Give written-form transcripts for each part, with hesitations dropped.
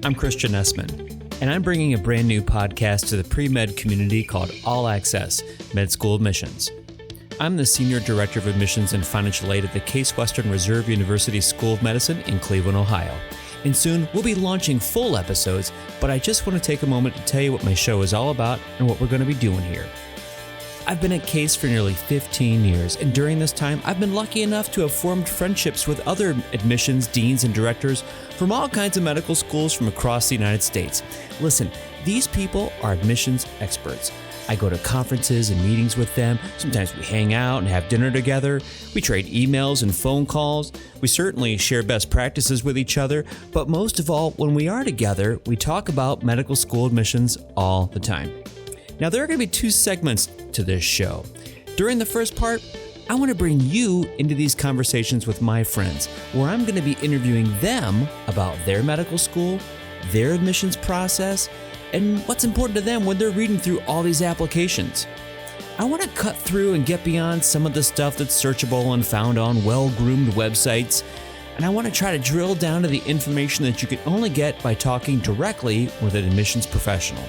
I'm Christian Essman, and I'm bringing a brand new podcast to the pre-med community called All Access Med School Admissions. I'm the Senior Director of Admissions and Financial Aid at the Case Western Reserve University School of Medicine in Cleveland, Ohio. And soon we'll be launching full episodes, but I just want to take a moment to tell you what my show is all about and what we're going to be doing here. I've been at Case for nearly 15 years, and during this time, I've been lucky enough to have formed friendships with other admissions deans and directors from all kinds of medical schools from across the United States. Listen, these people are admissions experts. I go to conferences and meetings with them. Sometimes we hang out and have dinner together. We trade emails and phone calls. We certainly share best practices with each other. But most of all, when we are together, we talk about medical school admissions all the time. Now, there are going to be two segments to this show. During the first part, I want to bring you into these conversations with my friends, where I'm going to be interviewing them about their medical school, their admissions process, and what's important to them when they're reading through all these applications. I want to cut through and get beyond some of the stuff that's searchable and found on well-groomed websites, and I want to try to drill down to the information that you can only get by talking directly with an admissions professional.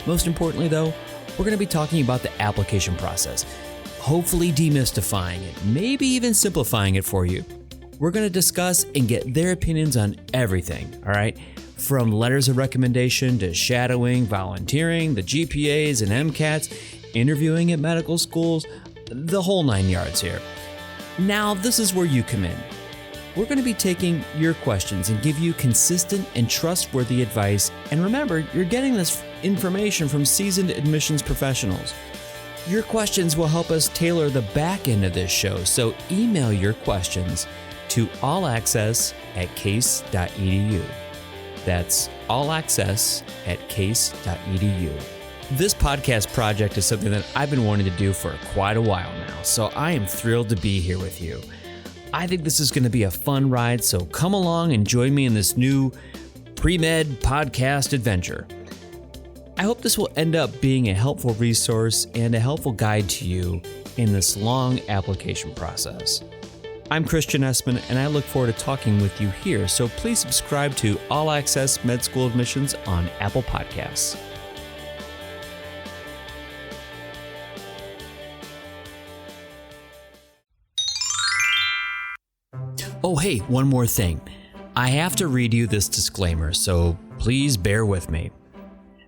Most importantly, though, we're going to be talking about the application process, hopefully demystifying it, maybe even simplifying it for you. We're going to discuss and get their opinions on everything, all right? From letters of recommendation to shadowing, volunteering, the GPAs and MCATs, interviewing at medical schools, the whole 9 yards here. Now, this is where you come in. We're going to be taking your questions and give you consistent and trustworthy advice. And remember, you're getting this information from seasoned admissions professionals. Your questions will help us tailor the back end of this show, so email your questions to allaccess@case.edu. That's allaccess@case.edu. This podcast project is something that I've been wanting to do for quite a while now, so I am thrilled to be here with you. I think this is going to be a fun ride, so come along and join me in this new pre-med podcast adventure. I hope this will end up being a helpful resource and a helpful guide to you in this long application process. I'm Christian Essman, and I look forward to talking with you here, so please subscribe to All Access Med School Admissions on Apple Podcasts. Oh, hey, one more thing. I have to read you this disclaimer, so please bear with me.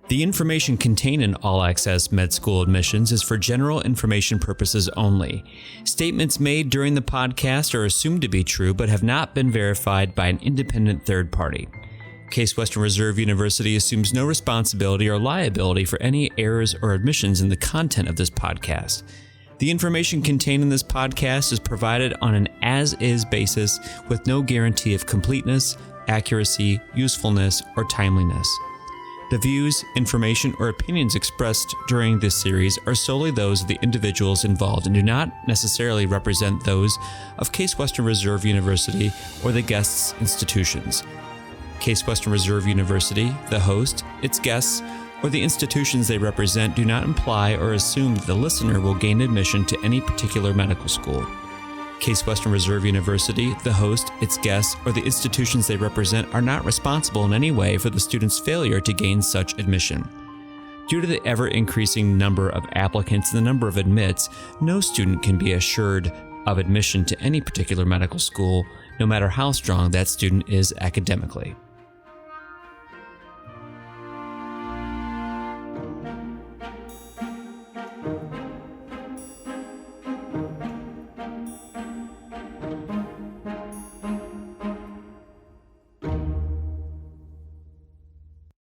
The information contained in All Access Med School Admissions is for general information purposes only. Statements made during the podcast are assumed to be true but have not been verified by an independent third party. Case Western Reserve University assumes no responsibility or liability for any errors or omissions in the content of this podcast. The information contained in this podcast is provided on an as-is basis with no guarantee of completeness, accuracy, usefulness, or timeliness. The views, information, or opinions expressed during this series are solely those of the individuals involved and do not necessarily represent those of Case Western Reserve University or the guests' institutions. Case Western Reserve University, the host, its guests, or the institutions they represent do not imply or assume that the listener will gain admission to any particular medical school. Case Western Reserve University, the host, its guests, or the institutions they represent are not responsible in any way for the student's failure to gain such admission. Due to the ever-increasing number of applicants and the number of admits, no student can be assured of admission to any particular medical school, no matter how strong that student is academically.